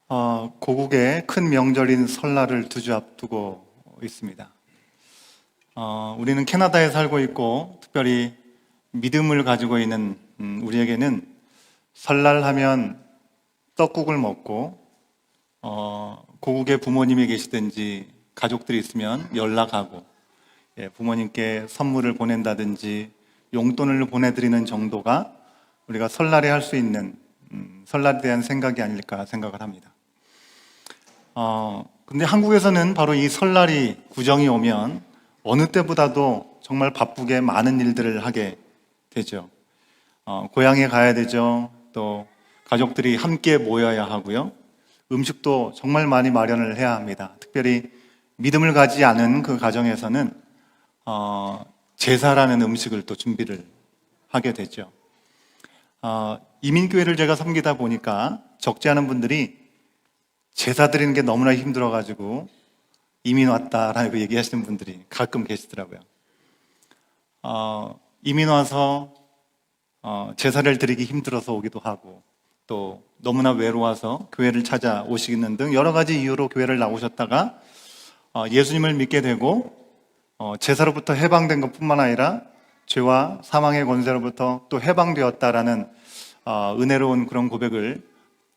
고국의 큰 명절인 설날을 두 주 앞두고 있습니다. 우리는 캐나다에 살고 있고 특별히 믿음을 가지고 있는 우리에게는 설날 하면 떡국을 먹고 고국에 부모님이 계시든지 가족들이 있으면 연락하고 부모님께 선물을 보낸다든지 용돈을 보내드리는 정도가 우리가 설날에 할 수 있는 설날에 대한 생각이 아닐까 생각을 합니다. 근데 한국에서는 바로 이 설날이 구정이 오면 어느 때보다도 정말 바쁘게 많은 일들을 하게 되죠. 고향에 가야 되죠. 또 가족들이 함께 모여야 하고요. 음식도 정말 많이 마련을 해야 합니다. 특별히 믿음을 가지지 않은 그 가정에서는 제사라는 음식을 또 준비를 하게 되죠. 이민교회를 제가 섬기다 보니까 적지 않은 분들이 제사 드리는 게 너무나 힘들어가지고 이민 왔다라고 얘기하시는 분들이 가끔 계시더라고요. 이민 와서 제사를 드리기 힘들어서 오기도 하고 또 너무나 외로워서 교회를 찾아오시는 등 여러 가지 이유로 교회를 나오셨다가 예수님을 믿게 되고 제사로부터 해방된 것뿐만 아니라 죄와 사망의 권세로부터 또 해방되었다라는 은혜로운 그런 고백을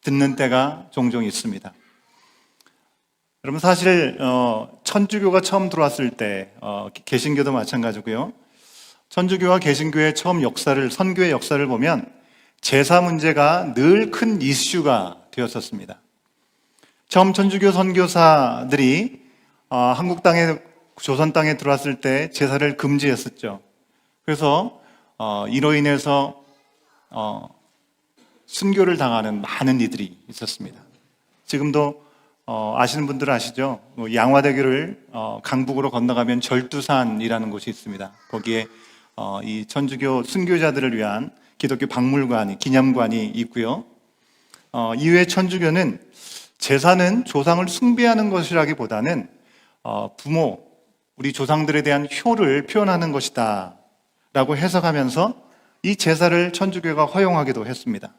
듣는 때가 종종 있습니다. 여러분 사실 천주교가 처음 들어왔을 때 개신교도 마찬가지고요. 천주교와 개신교의 처음 역사를 선교의 역사를 보면 제사 문제가 늘 큰 이슈가 되었었습니다. 처음 천주교 선교사들이 한국 땅에 조선 땅에 들어왔을 때 제사를 금지했었죠. 그래서 이로 인해서 순교를 당하는 많은 이들이 있었습니다. 지금도 아시는 분들은 아시죠? 양화대교를 강북으로 건너가면 절두산이라는 곳이 있습니다. 거기에 이 천주교 순교자들을 위한 기독교 박물관이, 기념관이 있고요. 이후에 천주교는 제사는 조상을 숭배하는 것이라기보다는 부모, 우리 조상들에 대한 효를 표현하는 것이다 라고 해석하면서 이 제사를 천주교가 허용하기도 했습니다.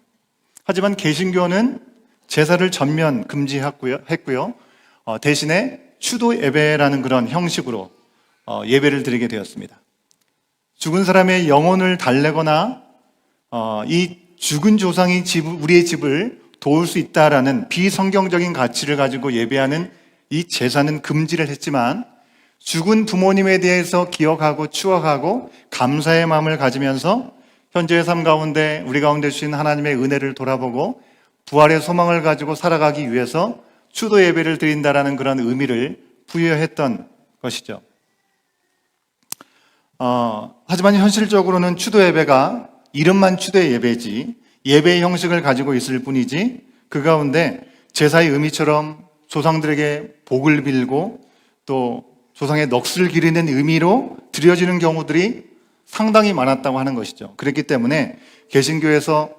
하지만 개신교는 제사를 전면 금지했고요. 대신에 추도 예배라는 그런 형식으로 예배를 드리게 되었습니다. 죽은 사람의 영혼을 달래거나 이 죽은 조상이 우리의 집을 도울 수 있다라는 비성경적인 가치를 가지고 예배하는 이 제사는 금지를 했지만 죽은 부모님에 대해서 기억하고 추억하고 감사의 마음을 가지면서 현재의 삶 가운데 우리 가운데 주신 하나님의 은혜를 돌아보고 부활의 소망을 가지고 살아가기 위해서 추도 예배를 드린다라는 그런 의미를 부여했던 것이죠. 하지만 현실적으로는 추도 예배가 이름만 추도 예배지 예배의 형식을 가지고 있을 뿐이지 그 가운데 제사의 의미처럼 조상들에게 복을 빌고 또 조상의 넋을 기리는 의미로 드려지는 경우들이 상당히 많았다고 하는 것이죠. 그렇기 때문에 개신교에서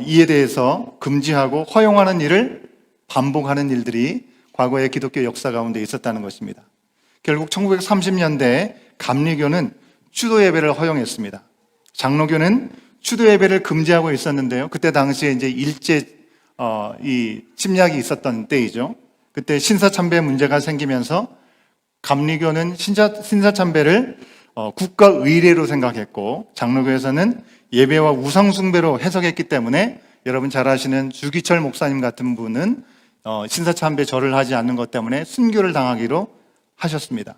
이에 대해서 금지하고 허용하는 일을 반복하는 일들이 과거의 기독교 역사 가운데 있었다는 것입니다. 결국 1930년대에 감리교는 추도 예배를 허용했습니다. 장로교는 추도 예배를 금지하고 있었는데요. 그때 당시에 이제 일제 이 침략이 있었던 때이죠. 그때 신사참배 문제가 생기면서 감리교는 신사참배를 국가 의례로 생각했고 장로교에서는 예배와 우상숭배로 해석했기 때문에 여러분 잘 아시는 주기철 목사님 같은 분은 신사참배 절을 하지 않는 것 때문에 순교를 당하기로 하셨습니다.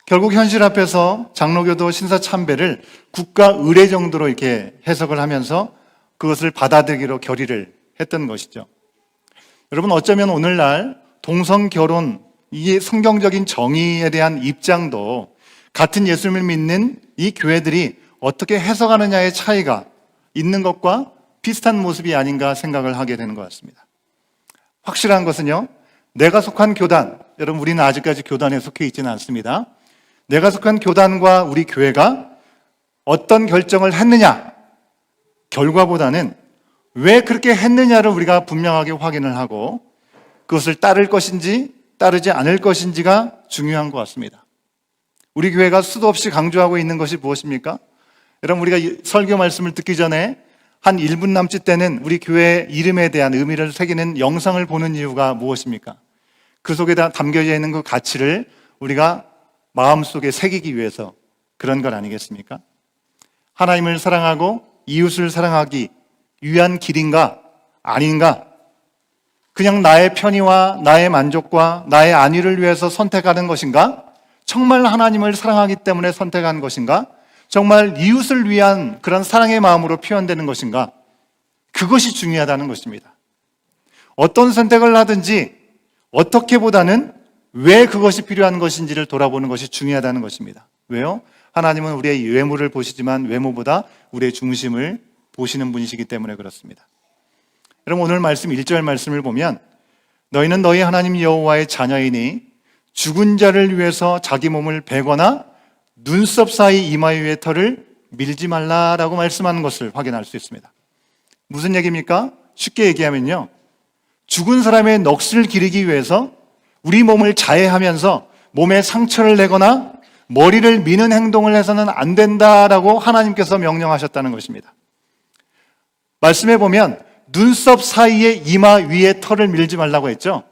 결국 현실 앞에서 장로교도 신사참배를 국가 의례 정도로 이렇게 해석을 하면서 그것을 받아들이기로 결의를 했던 것이죠. 여러분 어쩌면 오늘날 동성결혼 이 성경적인 정의에 대한 입장도 같은 예수님을 믿는 이 교회들이 어떻게 해석하느냐의 차이가 있는 것과 비슷한 모습이 아닌가 생각을 하게 되는 것 같습니다. 확실한 것은요, 내가 속한 교단, 여러분 우리는 아직까지 교단에 속해 있지는 않습니다. 내가 속한 교단과 우리 교회가 어떤 결정을 했느냐, 결과보다는 왜 그렇게 했느냐를 우리가 분명하게 확인을 하고 그것을 따를 것인지 따르지 않을 것인지가 중요한 것 같습니다. 우리 교회가 수도 없이 강조하고 있는 것이 무엇입니까? 여러분 우리가 설교 말씀을 듣기 전에 한 1분 남짓 되는 우리 교회 이름에 대한 의미를 새기는 영상을 보는 이유가 무엇입니까? 그 속에 담겨져 있는 그 가치를 우리가 마음속에 새기기 위해서 그런 것 아니겠습니까? 하나님을 사랑하고 이웃을 사랑하기 위한 길인가? 아닌가? 그냥 나의 편의와 나의 만족과 나의 안위를 위해서 선택하는 것인가? 정말 하나님을 사랑하기 때문에 선택한 것인가? 정말 이웃을 위한 그런 사랑의 마음으로 표현되는 것인가? 그것이 중요하다는 것입니다. 어떤 선택을 하든지 어떻게보다는 왜 그것이 필요한 것인지를 돌아보는 것이 중요하다는 것입니다. 왜요? 하나님은 우리의 외모를 보시지만 외모보다 우리의 중심을 보시는 분이시기 때문에 그렇습니다. 여러분, 오늘 말씀 1절 말씀을 보면 너희는 너희 하나님 여호와의 자녀이니 죽은 자를 위해서 자기 몸을 베거나 눈썹 사이 이마 위의 털을 밀지 말라라고 말씀하는 것을 확인할 수 있습니다. 무슨 얘기입니까? 쉽게 얘기하면요, 죽은 사람의 넋을 기리기 위해서 우리 몸을 자해하면서 몸에 상처를 내거나 머리를 미는 행동을 해서는 안 된다라고 하나님께서 명령하셨다는 것입니다. 말씀해 보면 눈썹 사이에 이마 위에 털을 밀지 말라고 했죠.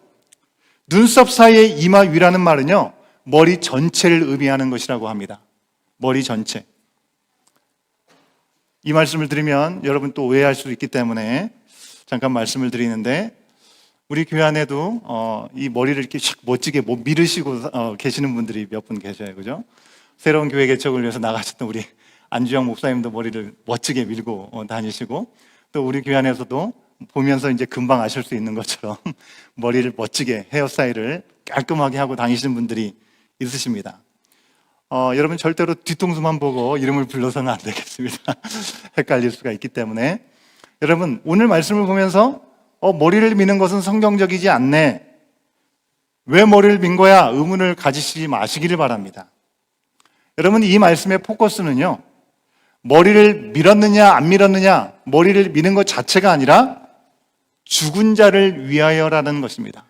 눈썹 사이에 이마 위라는 말은요, 머리 전체를 의미하는 것이라고 합니다. 머리 전체. 이 말씀을 드리면 여러분 또 오해할 수 있기 때문에 잠깐 말씀을 드리는데, 우리 교회 안에도 이 머리를 이렇게 샥 멋지게 밀으시고 계시는 분들이 몇 분 계셔요. 그죠? 새로운 교회 개척을 위해서 나가셨던 우리 안주영 목사님도 머리를 멋지게 밀고 다니시고, 또 우리 교회 안에서도 보면서 이제 금방 아실 수 있는 것처럼 머리를 멋지게 헤어스타일을 깔끔하게 하고 다니시는 분들이 있으십니다. 여러분 절대로 뒤통수만 보고 이름을 불러서는 안 되겠습니다. 헷갈릴 수가 있기 때문에. 여러분, 오늘 말씀을 보면서 머리를 미는 것은 성경적이지 않네, 왜 머리를 민 거야? 의문을 가지시지 마시기를 바랍니다. 여러분, 이 말씀의 포커스는요, 머리를 밀었느냐 안 밀었느냐, 머리를 미는 것 자체가 아니라 죽은 자를 위하여라는 것입니다.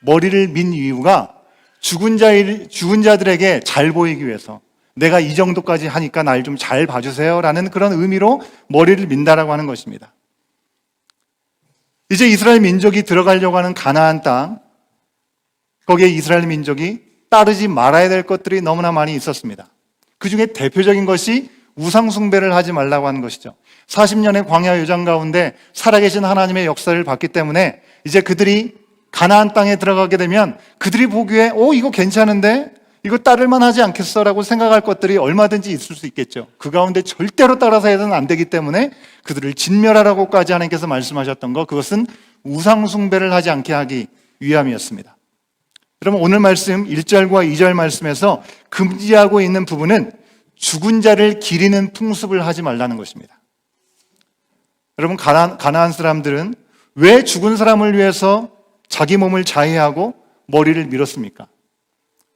머리를 민 이유가 죽은 자들에게 잘 보이기 위해서, 내가 이 정도까지 하니까 날 좀 잘 봐주세요 라는 그런 의미로 머리를 민다라고 하는 것입니다. 이제 이스라엘 민족이 들어가려고 하는 가나안 땅, 거기에 이스라엘 민족이 따르지 말아야 될 것들이 너무나 많이 있었습니다. 그 중에 대표적인 것이 우상 숭배를 하지 말라고 하는 것이죠. 40년의 광야 요정 가운데 살아계신 하나님의 역사를 봤기 때문에 이제 그들이 가나안 땅에 들어가게 되면 그들이 보기에 이거 괜찮은데, 이거 따를만 하지 않겠어 라고 생각할 것들이 얼마든지 있을 수 있겠죠. 그 가운데 절대로 따라서 해서는 안 되기 때문에 그들을 진멸하라고까지 하나님께서 말씀하셨던 것, 그것은 우상 숭배를 하지 않게 하기 위함이었습니다. 여러분, 오늘 말씀 1절과 2절 말씀에서 금지하고 있는 부분은 죽은 자를 기리는 풍습을 하지 말라는 것입니다. 여러분, 가나안 사람들은 왜 죽은 사람을 위해서 자기 몸을 자해하고 머리를 밀었습니까?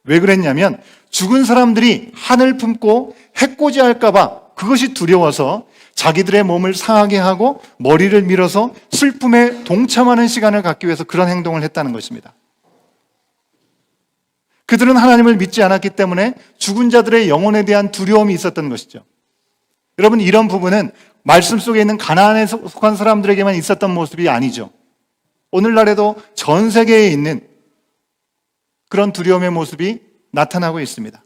왜 그랬냐면 죽은 사람들이 한을 품고 해코지할까 봐 그것이 두려워서 자기들의 몸을 상하게 하고 머리를 밀어서 슬픔에 동참하는 시간을 갖기 위해서 그런 행동을 했다는 것입니다. 그들은 하나님을 믿지 않았기 때문에 죽은 자들의 영혼에 대한 두려움이 있었던 것이죠. 여러분, 이런 부분은 말씀 속에 있는 가나안에 속한 사람들에게만 있었던 모습이 아니죠. 오늘날에도 전 세계에 있는 그런 두려움의 모습이 나타나고 있습니다.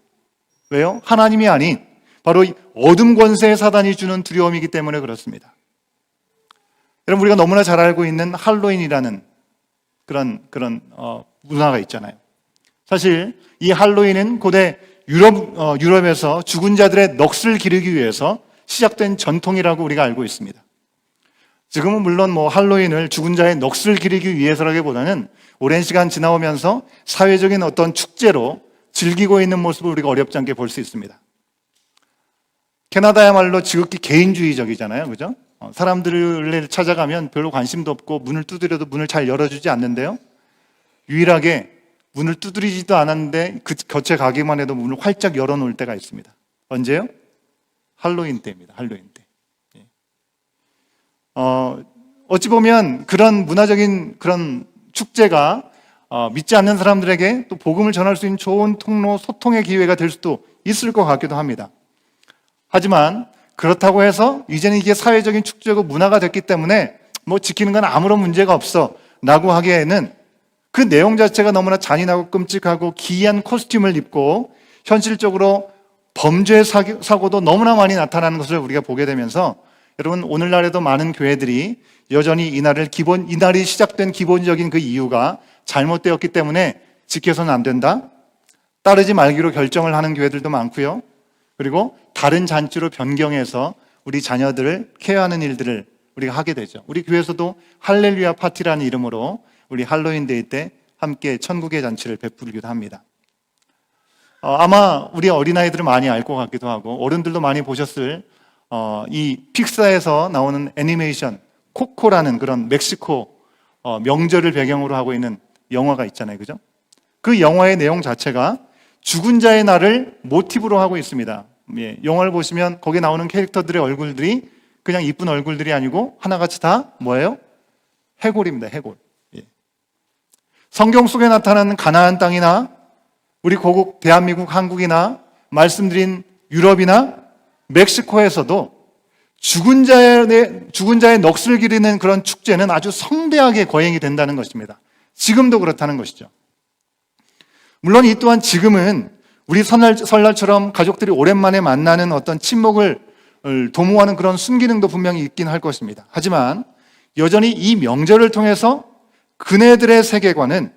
왜요? 하나님이 아닌 바로 어둠 권세의 사단이 주는 두려움이기 때문에 그렇습니다. 여러분, 우리가 너무나 잘 알고 있는 할로윈이라는 그런 문화가 있잖아요. 사실 이 할로윈은 고대 유럽에서 죽은 자들의 넋을 기르기 위해서 시작된 전통이라고 우리가 알고 있습니다. 지금은 물론 할로윈을 죽은 자의 넋을 기리기 위해서라기보다는 오랜 시간 지나오면서 사회적인 어떤 축제로 즐기고 있는 모습을 우리가 어렵지 않게 볼 수 있습니다. 캐나다야말로 지극히 개인주의적이잖아요. 그죠? 사람들을 찾아가면 별로 관심도 없고 문을 두드려도 문을 잘 열어주지 않는데요. 유일하게 문을 두드리지도 않았는데 그 곁에 가기만 해도 문을 활짝 열어놓을 때가 있습니다. 언제요? 할로윈 때입니다. 할로윈 때. 어찌 보면 그런 문화적인 그런 축제가 믿지 않는 사람들에게 또 복음을 전할 수 있는 좋은 통로, 소통의 기회가 될 수도 있을 것 같기도 합니다. 하지만 그렇다고 해서 이제는 이게 사회적인 축제고 문화가 됐기 때문에 뭐 지키는 건 아무런 문제가 없어 라고 하기에는 그 내용 자체가 너무나 잔인하고 끔찍하고 기이한 코스튬을 입고 현실적으로 범죄 사고도 너무나 많이 나타나는 것을 우리가 보게 되면서 여러분, 오늘날에도 많은 교회들이 여전히 이날이 시작된 기본적인 그 이유가 잘못되었기 때문에 지켜서는 안 된다, 따르지 말기로 결정을 하는 교회들도 많고요. 그리고 다른 잔치로 변경해서 우리 자녀들을 케어하는 일들을 우리가 하게 되죠. 우리 교회에서도 할렐루야 파티라는 이름으로 우리 할로윈데이 때 함께 천국의 잔치를 베풀기도 합니다. 아마 우리 어린아이들은 많이 알 것 같기도 하고 어른들도 많이 보셨을 이 픽사에서 나오는 애니메이션 코코라는 그런 멕시코 명절을 배경으로 하고 있는 영화가 있잖아요. 그죠? 그 영화의 내용 자체가 죽은 자의 날을 모티브로 하고 있습니다. 예, 영화를 보시면 거기에 나오는 캐릭터들의 얼굴들이 그냥 이쁜 얼굴들이 아니고 하나같이 다 뭐예요? 해골입니다. 해골. 예. 성경 속에 나타나는 가나안 땅이나 우리 고국 대한민국, 한국이나 말씀드린 유럽이나 멕시코에서도 죽은 자의 넋을 기리는 그런 축제는 아주 성대하게 거행이 된다는 것입니다. 지금도 그렇다는 것이죠. 물론 이 또한 지금은 우리 설날처럼 가족들이 오랜만에 만나는 어떤 친목을 도모하는 그런 순기능도 분명히 있긴 할 것입니다. 하지만 여전히 이 명절을 통해서 그네들의 세계관은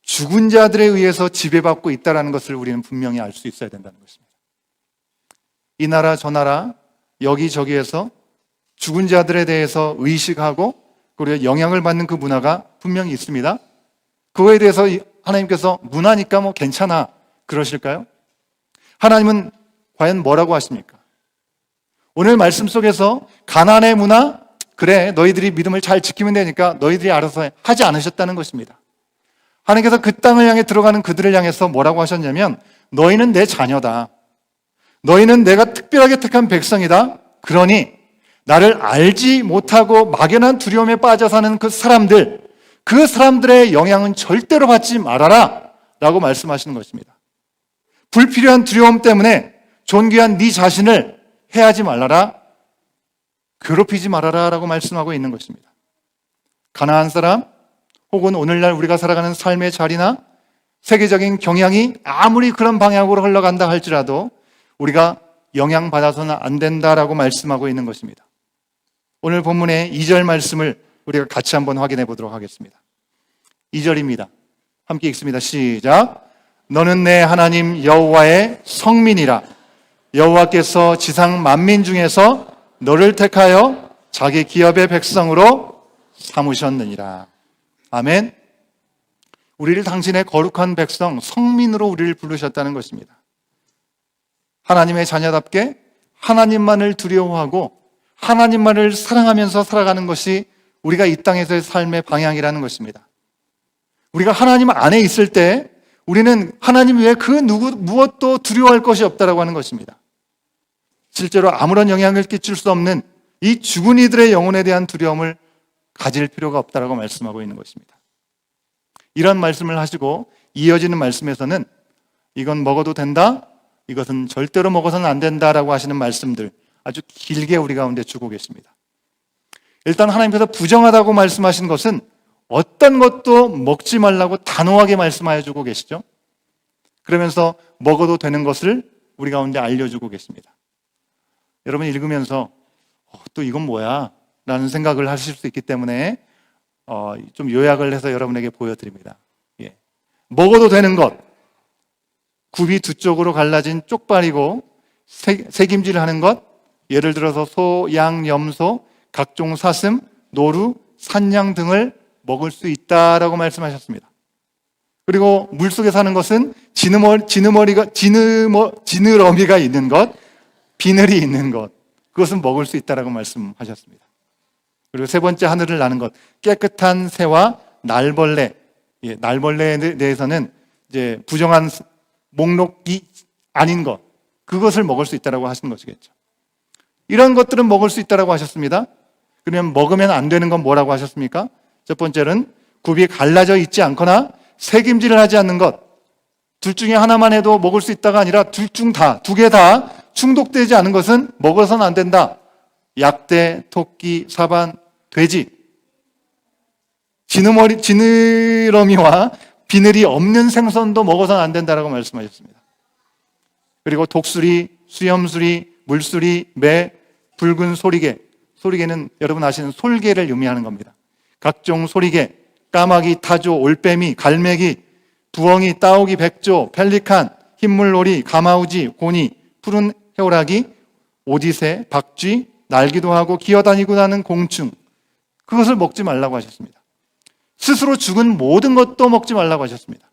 죽은 자들에 의해서 지배받고 있다는 것을 우리는 분명히 알 수 있어야 된다는 것입니다. 이 나라 저 나라 여기저기에서 죽은 자들에 대해서 의식하고 그리고 영향을 받는 그 문화가 분명히 있습니다. 그거에 대해서 하나님께서 문화니까 뭐 괜찮아 그러실까요? 하나님은 과연 뭐라고 하십니까? 오늘 말씀 속에서 가나안의 문화, 그래 너희들이 믿음을 잘 지키면 되니까 너희들이 알아서 하지 않으셨다는 것입니다. 하나님께서 그 땅을 향해 들어가는 그들을 향해서 뭐라고 하셨냐면 너희는 내 자녀다. 너희는 내가 특별하게 택한 백성이다. 그러니 나를 알지 못하고 막연한 두려움에 빠져 사는 그 사람들의 영향은 절대로 받지 말아라 라고 말씀하시는 것입니다. 불필요한 두려움 때문에 존귀한 네 자신을 해하지 말아라, 괴롭히지 말아라 라고 말씀하고 있는 것입니다. 가나안 사람 혹은 오늘날 우리가 살아가는 삶의 자리나 세계적인 경향이 아무리 그런 방향으로 흘러간다 할지라도 우리가 영향받아서는 안 된다라고 말씀하고 있는 것입니다. 오늘 본문의 2절 말씀을 우리가 같이 한번 확인해 보도록 하겠습니다. 2절입니다. 함께 읽습니다. 시작. 너는 내 하나님 여호와의 성민이라. 여호와께서 지상 만민 중에서 너를 택하여 자기 기업의 백성으로 삼으셨느니라. 아멘. 우리를 당신의 거룩한 백성, 성민으로 우리를 부르셨다는 것입니다. 하나님의 자녀답게 하나님만을 두려워하고 하나님만을 사랑하면서 살아가는 것이 우리가 이 땅에서의 삶의 방향이라는 것입니다. 우리가 하나님 안에 있을 때 우리는 하나님 외에 그 무엇도 두려워할 것이 없다라고 하는 것입니다. 실제로 아무런 영향을 끼칠 수 없는 이 죽은 이들의 영혼에 대한 두려움을 가질 필요가 없다라고 말씀하고 있는 것입니다. 이런 말씀을 하시고 이어지는 말씀에서는 이건 먹어도 된다, 이것은 절대로 먹어서는 안 된다라고 하시는 말씀들 아주 길게 우리 가운데 주고 계십니다. 일단 하나님께서 부정하다고 말씀하신 것은 어떤 것도 먹지 말라고 단호하게 말씀하여 주고 계시죠. 그러면서 먹어도 되는 것을 우리 가운데 알려주고 계십니다. 여러분 읽으면서 또 이건 뭐야? 라는 생각을 하실 수 있기 때문에 좀 요약을 해서 여러분에게 보여드립니다. 예. 먹어도 되는 것, 굽이 두 쪽으로 갈라진 쪽발이고 새김질을 하는 것, 예를 들어서 소, 양, 염소, 각종 사슴, 노루, 산양 등을 먹을 수 있다라고 말씀하셨습니다. 그리고 물속에 사는 것은 지느러미가 있는 것, 비늘이 있는 것, 그것은 먹을 수 있다라고 말씀하셨습니다. 그리고 세 번째 하늘을 나는 것, 깨끗한 새와 날벌레, 날벌레에 대해서는 이제 부정한 목록이 아닌 것, 그것을 먹을 수 있다라고 하시는 것이겠죠. 이런 것들은 먹을 수 있다라고 하셨습니다. 그러면 먹으면 안 되는 건 뭐라고 하셨습니까? 첫 번째는 굽이 갈라져 있지 않거나 새김질을 하지 않는 것. 둘 중에 하나만 해도 먹을 수 있다가 아니라 둘 중 다, 두 개 다 중독되지 않은 것은 먹어서는 안 된다. 약대, 토끼, 사반, 돼지. 지느러미와 비늘이 없는 생선도 먹어서는 안 된다라고 말씀하셨습니다. 그리고 독수리, 수염수리, 물수리, 매, 붉은 소리개. 소리개는 여러분 아시는 솔개를 의미하는 겁니다. 각종 소리개, 까마귀, 타조, 올빼미, 갈매기, 부엉이, 따오기, 백조, 펠리칸, 흰물놀이, 가마우지, 고니, 푸른 해오라기, 오디새, 박쥐, 날기도 하고 기어다니고 나는 공충. 그것을 먹지 말라고 하셨습니다. 스스로 죽은 모든 것도 먹지 말라고 하셨습니다.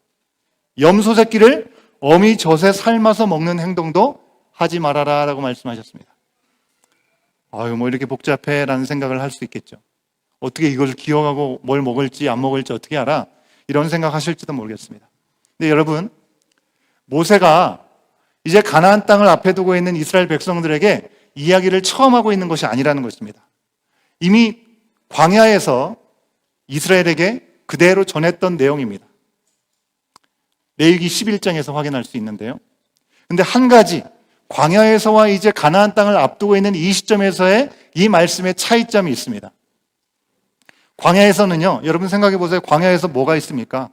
염소 새끼를 어미 젖에 삶아서 먹는 행동도 하지 말아라 라고 말씀하셨습니다. 뭐 이렇게 복잡해 라는 생각을 할 수 있겠죠. 어떻게 이걸 기억하고 뭘 먹을지 안 먹을지 어떻게 알아? 이런 생각하실지도 모르겠습니다. 근데 여러분, 모세가 이제 가나안 땅을 앞에 두고 있는 이스라엘 백성들에게 이야기를 처음 하고 있는 것이 아니라는 것입니다. 이미 광야에서 이스라엘에게 그대로 전했던 내용입니다. 레위기 11장에서 확인할 수 있는데요. 근데 한 가지, 광야에서와 이제 가나안 땅을 앞두고 있는 이 시점에서의 이 말씀의 차이점이 있습니다. 광야에서는요, 여러분 생각해 보세요. 광야에서 뭐가 있습니까?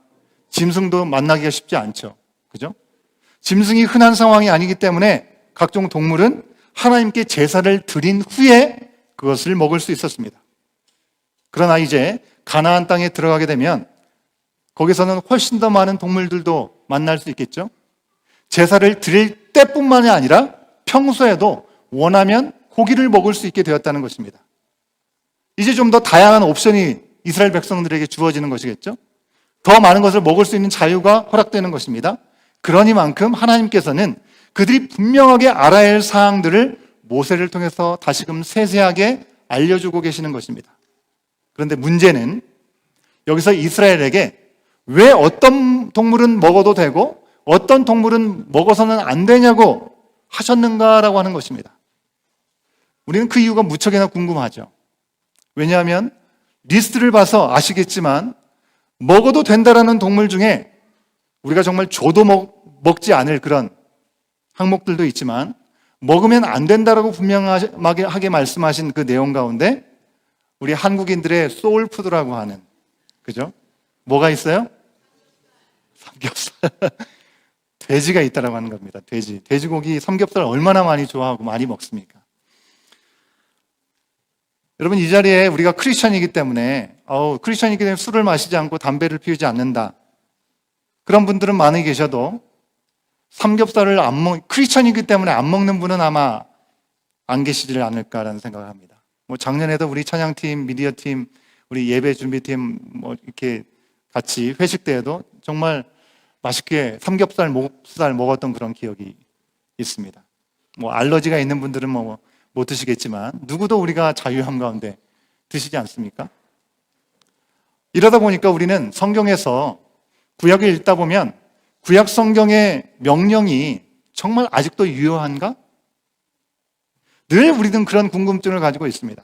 짐승도 만나기가 쉽지 않죠. 그죠? 짐승이 흔한 상황이 아니기 때문에 각종 동물은 하나님께 제사를 드린 후에 그것을 먹을 수 있었습니다. 그러나 이제 가나안 땅에 들어가게 되면 거기서는 훨씬 더 많은 동물들도 만날 수 있겠죠. 제사를 드릴 때뿐만이 아니라 평소에도 원하면 고기를 먹을 수 있게 되었다는 것입니다. 이제 좀 더 다양한 옵션이 이스라엘 백성들에게 주어지는 것이겠죠. 더 많은 것을 먹을 수 있는 자유가 허락되는 것입니다. 그러니만큼 하나님께서는 그들이 분명하게 알아야 할 사항들을 모세를 통해서 다시금 세세하게 알려주고 계시는 것입니다. 그런데 문제는 여기서 이스라엘에게 왜 어떤 동물은 먹어도 되고 어떤 동물은 먹어서는 안 되냐고 하셨는가라고 하는 것입니다. 우리는 그 이유가 무척이나 궁금하죠. 왜냐하면 리스트를 봐서 아시겠지만 먹어도 된다라는 동물 중에 우리가 정말 줘도 먹지 않을 그런 항목들도 있지만 먹으면 안 된다라고 분명하게 말씀하신 그 내용 가운데 우리 한국인들의 소울푸드라고 하는, 그죠? 뭐가 있어요? 삼겹살. 돼지가 있다라고 하는 겁니다. 돼지고기, 삼겹살 얼마나 많이 좋아하고 많이 먹습니까? 여러분, 이 자리에 우리가 크리스천이기 때문에 술을 마시지 않고 담배를 피우지 않는다. 그런 분들은 많이 계셔도 삼겹살을 크리스천이기 때문에 안 먹는 분은 아마 안 계시지 않을까라는 생각을 합니다. 작년에도 우리 찬양팀, 미디어팀, 우리 예배 준비팀 이렇게 같이 회식 때에도 정말 맛있게 삼겹살, 목살 먹었던 그런 기억이 있습니다. 알러지가 있는 분들은 못 드시겠지만 누구도 우리가 자유함 가운데 드시지 않습니까? 이러다 보니까 우리는 성경에서 구약을 읽다 보면 구약 성경의 명령이 정말 아직도 유효한가? 늘 우리는 그런 궁금증을 가지고 있습니다.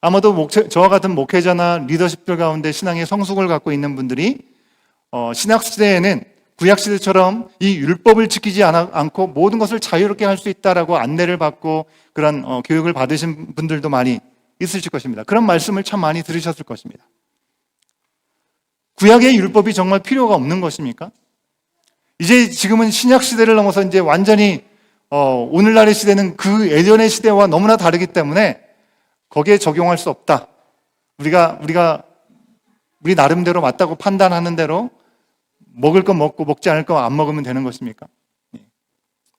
아마도 저와 같은 목회자나 리더십들 가운데 신앙의 성숙을 갖고 있는 분들이 신학시대에는 구약시대처럼 이 율법을 지키지 않고 모든 것을 자유롭게 할 수 있다라고 안내를 받고 그런 교육을 받으신 분들도 많이 있으실 것입니다. 그런 말씀을 참 많이 들으셨을 것입니다. 구약의 율법이 정말 필요가 없는 것입니까? 이제 지금은 신약시대를 넘어서 이제 완전히 오늘날의 시대는 그 예전의 시대와 너무나 다르기 때문에 거기에 적용할 수 없다. 우리 나름대로 맞다고 판단하는 대로 먹을 거 먹고 먹지 않을 거 안 먹으면 되는 것입니까?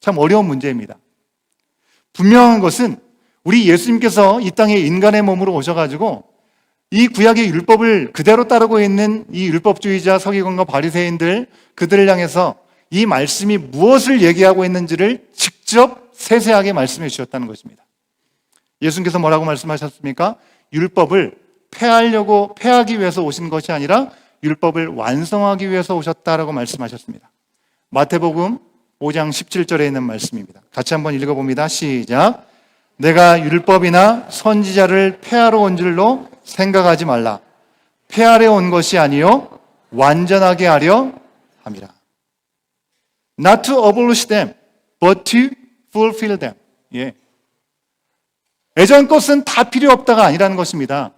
참 어려운 문제입니다. 분명한 것은 우리 예수님께서 이 땅에 인간의 몸으로 오셔가지고 이 구약의 율법을 그대로 따르고 있는 이 율법주의자 서기관과 바리새인들 그들을 향해서 이 말씀이 무엇을 얘기하고 있는지를 직접 세세하게 말씀해 주셨다는 것입니다. 예수님께서 뭐라고 말씀하셨습니까? 율법을 폐하기 위해서 오신 것이 아니라 율법을 완성하기 위해서 오셨다라고 말씀하셨습니다. 마태복음 5장 17절에 있는 말씀입니다. 같이 한번 읽어봅니다. 시작. 내가 율법이나 선지자를 폐하러 온 줄로 생각하지 말라. 폐하려 온 것이 아니요 완전하게 하려 함이라. Not to abolish them, but to fulfill them. 예. 예전 것은 다 필요 없다가 아니라는 것입니다.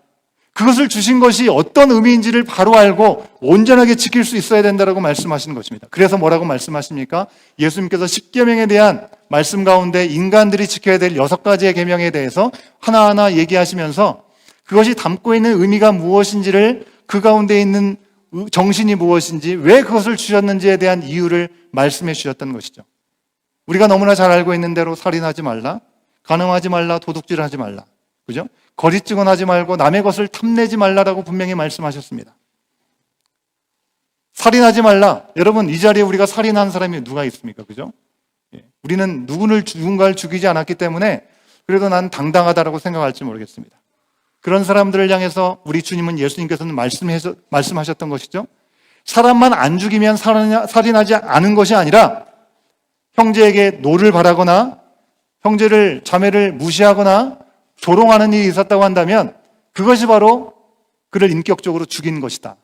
그것을 주신 것이 어떤 의미인지를 바로 알고 온전하게 지킬 수 있어야 된다고 말씀하시는 것입니다. 그래서 뭐라고 말씀하십니까? 예수님께서 십계명에 대한 말씀 가운데 인간들이 지켜야 될 6가지의 계명에 대해서 하나하나 얘기하시면서 그것이 담고 있는 의미가 무엇인지를, 그 가운데 있는 정신이 무엇인지, 왜 그것을 주셨는지에 대한 이유를 말씀해 주셨던 것이죠. 우리가 너무나 잘 알고 있는 대로 살인하지 말라, 간음하지 말라, 도둑질하지 말라, 그죠? 거짓 증언하지 말고 남의 것을 탐내지 말라라고 분명히 말씀하셨습니다. 살인하지 말라. 여러분, 이 자리에 우리가 살인한 사람이 누가 있습니까? 그죠? 우리는 누군가를 죽이지 않았기 때문에 그래도 난 당당하다라고 생각할지 모르겠습니다. 그런 사람들을 향해서 우리 주님은, 예수님께서는 말씀하셨던 것이죠. 사람만 안 죽이면 살인하지 않은 것이 아니라 형제에게 노를 바라거나 형제를, 자매를 무시하거나 조롱하는 일이 있었다고 한다면 그것이 바로 그를 인격적으로 죽인 것이다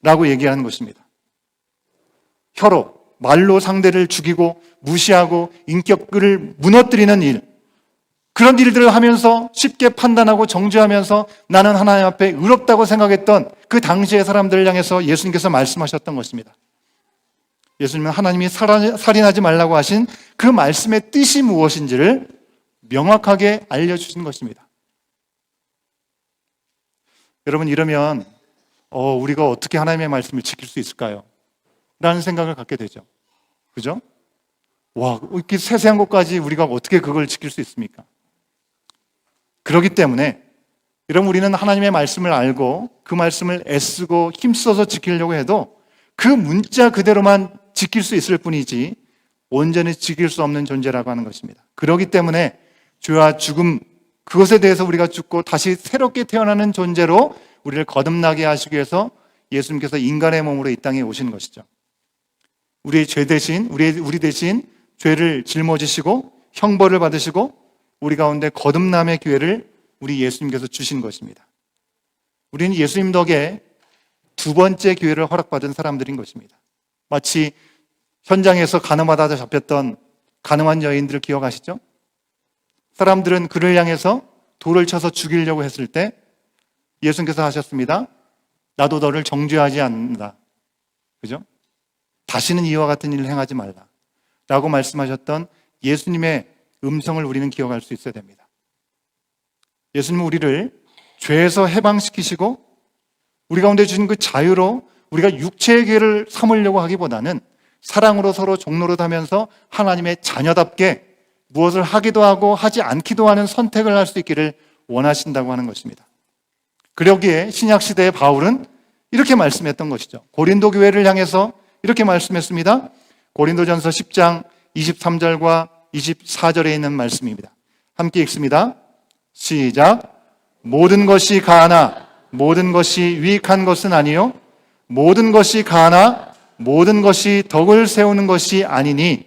라고 얘기하는 것입니다. 혀로, 말로 상대를 죽이고 무시하고 인격을 무너뜨리는 일, 그런 일들을 하면서 쉽게 판단하고 정죄하면서 나는 하나님 앞에 의롭다고 생각했던 그 당시의 사람들을 향해서 예수님께서 말씀하셨던 것입니다. 예수님은 하나님이 살인하지 말라고 하신 그 말씀의 뜻이 무엇인지를 명확하게 알려주신 것입니다. 여러분, 이러면 우리가 어떻게 하나님의 말씀을 지킬 수 있을까요? 라는 생각을 갖게 되죠. 그죠? 와, 이렇게 세세한 것까지 우리가 어떻게 그걸 지킬 수 있습니까? 그렇기 때문에 여러분, 우리는 하나님의 말씀을 알고 그 말씀을 애쓰고 힘써서 지키려고 해도 그 문자 그대로만 지킬 수 있을 뿐이지 온전히 지킬 수 없는 존재라고 하는 것입니다. 그렇기 때문에 죄와 죽음, 그것에 대해서 우리가 죽고 다시 새롭게 태어나는 존재로 우리를 거듭나게 하시기 위해서 예수님께서 인간의 몸으로 이 땅에 오신 것이죠. 우리의 죄 대신, 우리 대신 죄를 짊어지시고 형벌을 받으시고 우리 가운데 거듭남의 기회를 우리 예수님께서 주신 것입니다. 우리는 예수님 덕에 2번째 기회를 허락받은 사람들인 것입니다. 마치 현장에서 간음하다 잡혔던 간음한 여인들을 기억하시죠? 사람들은 그를 향해서 돌을 쳐서 죽이려고 했을 때 예수님께서 하셨습니다. 나도 너를 정죄하지 않는다. 그죠? 다시는 이와 같은 일을 행하지 말라 라고 말씀하셨던 예수님의 음성을 우리는 기억할 수 있어야 됩니다. 예수님은 우리를 죄에서 해방시키시고 우리 가운데 주신 그 자유로 우리가 육체의 기회를 삼으려고 하기보다는 사랑으로 서로 종노릇 하면서 하나님의 자녀답게 무엇을 하기도 하고 하지 않기도 하는 선택을 할 수 있기를 원하신다고 하는 것입니다. 그러기에 신약시대의 바울은 이렇게 말씀했던 것이죠. 고린도 교회를 향해서 이렇게 말씀했습니다. 고린도전서 10장 23절과 24절에 있는 말씀입니다. 함께 읽습니다. 시작. 모든 것이 가하나 모든 것이 유익한 것은 아니요 모든 것이 가하나 모든 것이 덕을 세우는 것이 아니니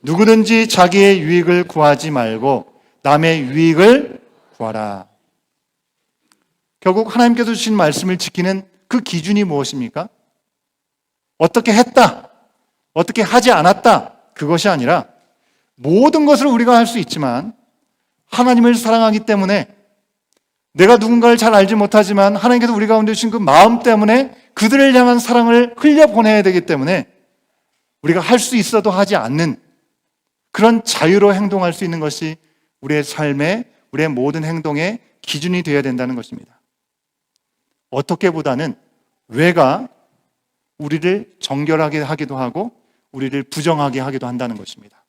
누구든지 자기의 유익을 구하지 말고 남의 유익을 구하라. 결국 하나님께서 주신 말씀을 지키는 그 기준이 무엇입니까? 어떻게 했다, 어떻게 하지 않았다, 그것이 아니라 모든 것을 우리가 할 수 있지만 하나님을 사랑하기 때문에 내가 누군가를 잘 알지 못하지만 하나님께서 우리 가운데 주신 그 마음 때문에 그들을 향한 사랑을 흘려보내야 되기 때문에 우리가 할 수 있어도 하지 않는 그런 자유로 행동할 수 있는 것이 우리의 삶의, 우리의 모든 행동의 기준이 되어야 된다는 것입니다. 어떻게보다는 왜가 우리를 정결하게 하기도 하고 우리를 부정하게 하기도 한다는 것입니다.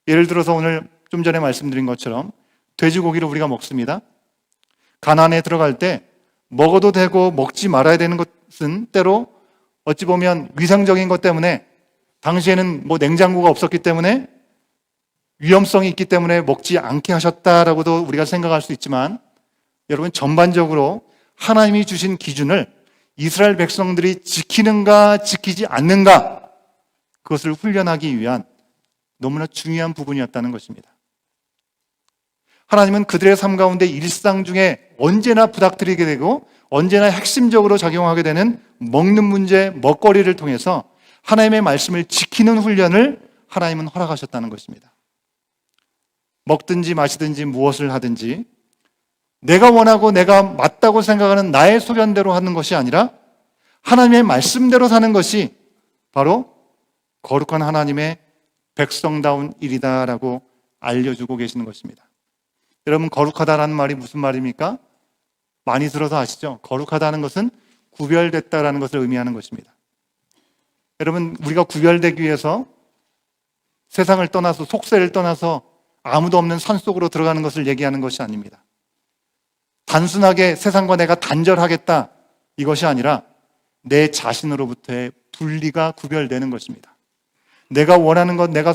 예를 들어서 오늘 좀 전에 말씀드린 것처럼 돼지고기를 우리가 먹습니다. 가나안에 들어갈 때 먹어도 되고 먹지 말아야 되는 것은 때로 어찌 보면 위생적인 것 때문에 당시에는 냉장고가 없었기 때문에 위험성이 있기 때문에 먹지 않게 하셨다라고도 우리가 생각할 수 있지만 여러분, 전반적으로 하나님이 주신 기준을 이스라엘 백성들이 지키는가 지키지 않는가 그것을 훈련하기 위한 너무나 중요한 부분이었다는 것입니다. 하나님은 그들의 삶 가운데 일상 중에 언제나 부닥뜨리게 되고 언제나 핵심적으로 작용하게 되는 먹는 문제, 먹거리를 통해서 하나님의 말씀을 지키는 훈련을 하나님은 허락하셨다는 것입니다. 먹든지 마시든지 무엇을 하든지 내가 원하고 내가 맞다고 생각하는 나의 소견대로 하는 것이 아니라 하나님의 말씀대로 사는 것이 바로 거룩한 하나님의 백성다운 일이다라고 알려주고 계시는 것입니다. 여러분, 거룩하다라는 말이 무슨 말입니까? 많이 들어서 아시죠? 거룩하다는 것은 구별됐다라는 것을 의미하는 것입니다. 여러분, 우리가 구별되기 위해서 세상을 떠나서, 속세를 떠나서 아무도 없는 산속으로 들어가는 것을 얘기하는 것이 아닙니다. 단순하게 세상과 내가 단절하겠다, 이것이 아니라 내 자신으로부터의 분리가 구별되는 것입니다. 내가 원하는 것, 내가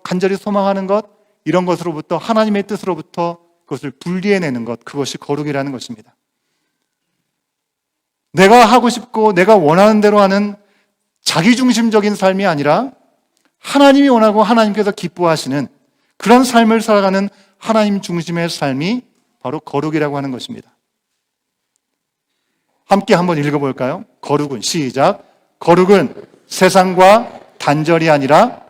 간절히 소망하는 것, 이런 것으로부터, 하나님의 뜻으로부터 그것을 분리해내는 것, 그것이 거룩이라는 것입니다. 내가 하고 싶고 내가 원하는 대로 하는 자기중심적인 삶이 아니라 하나님이 원하고 하나님께서 기뻐하시는 그런 삶을 살아가는 하나님 중심의 삶이 바로 거룩이라고 하는 것입니다. 함께 한번 읽어볼까요? 거룩은, 시작. 거룩은 세상과 단절이 아니라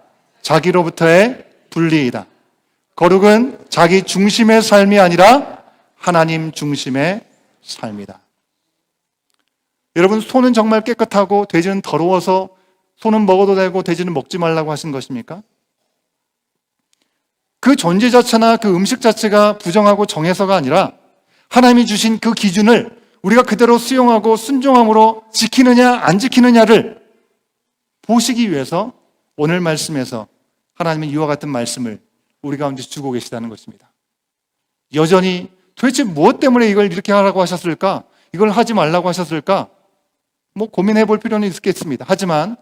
자기로부터의 분리이다. 거룩은 자기 중심의 삶이 아니라 하나님 중심의 삶이다. 여러분, 소는 정말 깨끗하고 돼지는 더러워서 소는 먹어도 되고 돼지는 먹지 말라고 하신 것입니까? 그 존재 자체나 그 음식 자체가 부정하고 정해서가 아니라 하나님이 주신 그 기준을 우리가 그대로 수용하고 순종함으로 지키느냐 안 지키느냐를 보시기 위해서 오늘 말씀에서 하나님은 이와 같은 말씀을 우리 가운데 주고 계시다는 것입니다. 여전히 도대체 무엇 때문에 이걸 이렇게 하라고 하셨을까? 이걸 하지 말라고 하셨을까? 고민해 볼 필요는 있겠습니다. 하지만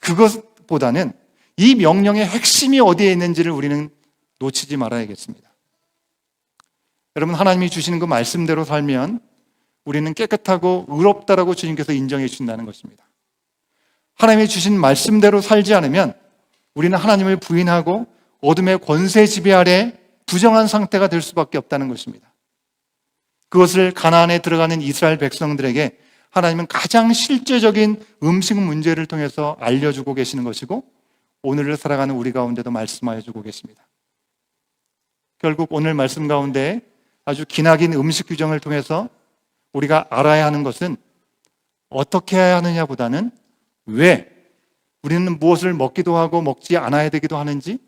그것보다는 이 명령의 핵심이 어디에 있는지를 우리는 놓치지 말아야겠습니다. 여러분, 하나님이 주시는 그 말씀대로 살면 우리는 깨끗하고 의롭다라고 주님께서 인정해 주신다는 것입니다. 하나님이 주신 말씀대로 살지 않으면 우리는 하나님을 부인하고 어둠의 권세 지배 아래 부정한 상태가 될 수밖에 없다는 것입니다. 그것을 가나안에 들어가는 이스라엘 백성들에게 하나님은 가장 실제적인 음식 문제를 통해서 알려주고 계시는 것이고 오늘을 살아가는 우리 가운데도 말씀하여 주고 계십니다. 결국 오늘 말씀 가운데 아주 기나긴 음식 규정을 통해서 우리가 알아야 하는 것은 어떻게 해야 하느냐보다는 왜 우리는 무엇을 먹기도 하고 먹지 않아야 되기도 하는지,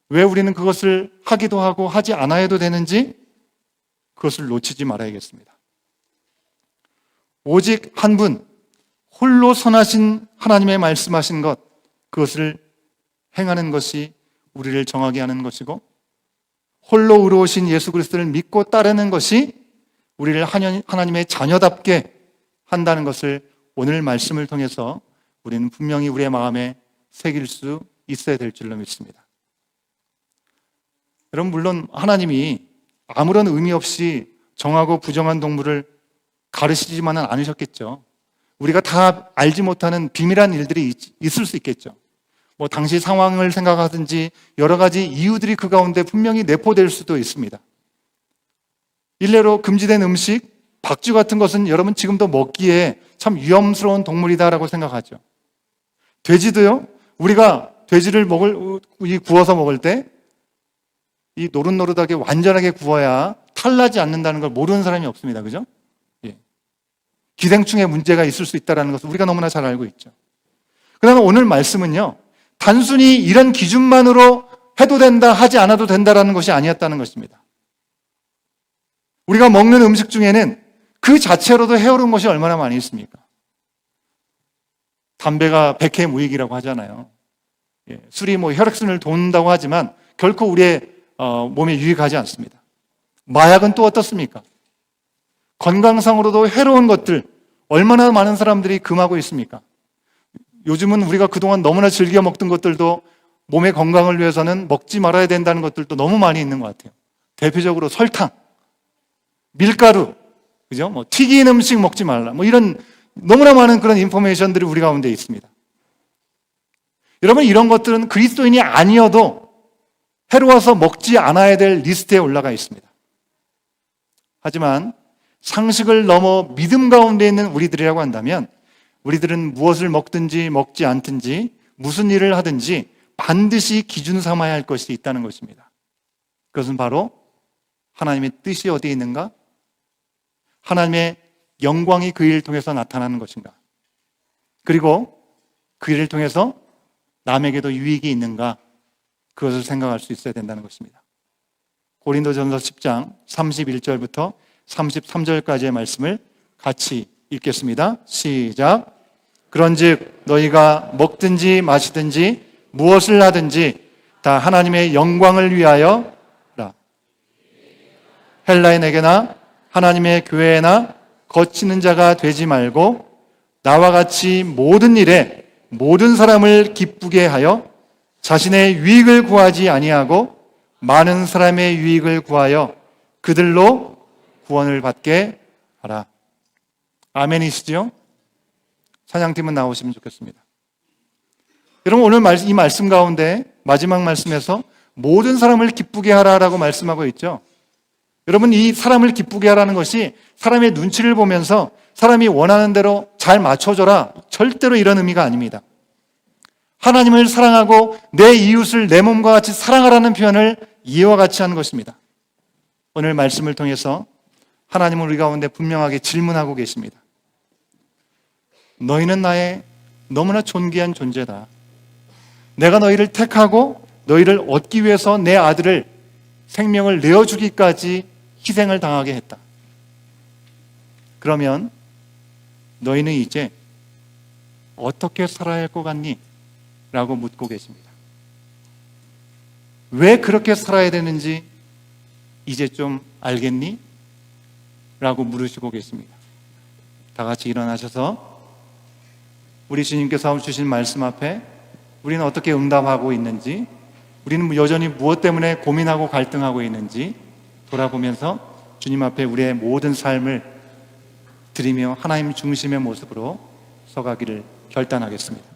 왜 우리는 그것을 하기도 하고 하지 않아야도 되는지 그것을 놓치지 말아야겠습니다. 오직 한 분, 홀로 선하신 하나님의 말씀하신 것, 그것을 행하는 것이 우리를 정하게 하는 것이고 홀로 의로우신 예수 그리스도를 믿고 따르는 것이 우리를 하나님의 자녀답게 한다는 것을 오늘 말씀을 통해서 우리는 분명히 우리의 마음에 새길 수 있어야 될 줄로 믿습니다. 여러분, 물론 하나님이 아무런 의미 없이 정하고 부정한 동물을 가르치지만은 않으셨겠죠. 우리가 다 알지 못하는 비밀한 일들이 있을 수 있겠죠. 당시 상황을 생각하든지 여러 가지 이유들이 그 가운데 분명히 내포될 수도 있습니다. 일례로 금지된 음식, 박쥐 같은 것은 여러분 지금도 먹기에 참 위험스러운 동물이다라고 생각하죠. 돼지도요, 우리가 돼지를 구워서 먹을 때 이 노릇노릇하게 완전하게 구워야 탈나지 않는다는 걸 모르는 사람이 없습니다. 그죠? 예. 기생충에 문제가 있을 수 있다는 것을 우리가 너무나 잘 알고 있죠. 그다음에 오늘 말씀은요, 단순히 이런 기준만으로 해도 된다, 하지 않아도 된다라는 것이 아니었다는 것입니다. 우리가 먹는 음식 중에는 그 자체로도 해로운 것이 얼마나 많이 있습니까? 담배가 백해무익이라고 하잖아요. 예, 술이 혈액순환을 돕는다고 하지만 결코 우리의 몸에 유익하지 않습니다. 마약은 또 어떻습니까? 건강상으로도 해로운 것들 얼마나 많은 사람들이 금하고 있습니까? 요즘은 우리가 그동안 너무나 즐겨 먹던 것들도 몸의 건강을 위해서는 먹지 말아야 된다는 것들도 너무 많이 있는 것 같아요. 대표적으로 설탕, 밀가루, 그죠? 튀긴 음식 먹지 말라. 이런 너무나 많은 그런 인포메이션들이 우리 가운데 있습니다. 여러분, 이런 것들은 그리스도인이 아니어도 해로워서 먹지 않아야 될 리스트에 올라가 있습니다. 하지만 상식을 넘어 믿음 가운데 있는 우리들이라고 한다면 우리들은 무엇을 먹든지 먹지 않든지 무슨 일을 하든지 반드시 기준 삼아야 할 것이 있다는 것입니다. 그것은 바로 하나님의 뜻이 어디에 있는가? 하나님의 영광이 그 일을 통해서 나타나는 것인가? 그리고 그 일을 통해서 남에게도 유익이 있는가? 그것을 생각할 수 있어야 된다는 것입니다. 고린도전서 10장 31절부터 33절까지의 말씀을 같이 읽겠습니다. 시작. 그런즉 너희가 먹든지 마시든지 무엇을 하든지 다 하나님의 영광을 위하여 하라. 헬라인에게나 하나님의 교회에나 거치는 자가 되지 말고 나와 같이 모든 일에 모든 사람을 기쁘게 하여 자신의 유익을 구하지 아니하고 많은 사람의 유익을 구하여 그들로 구원을 받게 하라. 아멘이시죠? 찬양팀은 나오시면 좋겠습니다. 여러분, 오늘 이 말씀 가운데 마지막 말씀에서 모든 사람을 기쁘게 하라라고 말씀하고 있죠. 여러분, 이 사람을 기쁘게 하라는 것이 사람의 눈치를 보면서 사람이 원하는 대로 잘 맞춰줘라, 절대로 이런 의미가 아닙니다. 하나님을 사랑하고 내 이웃을 내 몸과 같이 사랑하라는 표현을 이와 같이 하는 것입니다. 오늘 말씀을 통해서 하나님은 우리 가운데 분명하게 질문하고 계십니다. 너희는 나의 너무나 존귀한 존재다. 내가 너희를 택하고 너희를 얻기 위해서 내 아들을 생명을 내어주기까지 희생을 당하게 했다. 그러면 너희는 이제 어떻게 살아야 할 것 같니? 라고 묻고 계십니다. 왜 그렇게 살아야 되는지 이제 좀 알겠니? 라고 물으시고 계십니다. 다 같이 일어나셔서 우리 주님께서 주신 말씀 앞에 우리는 어떻게 응답하고 있는지, 우리는 여전히 무엇 때문에 고민하고 갈등하고 있는지 돌아보면서 주님 앞에 우리의 모든 삶을 드리며 하나님 중심의 모습으로 서가기를 결단하겠습니다.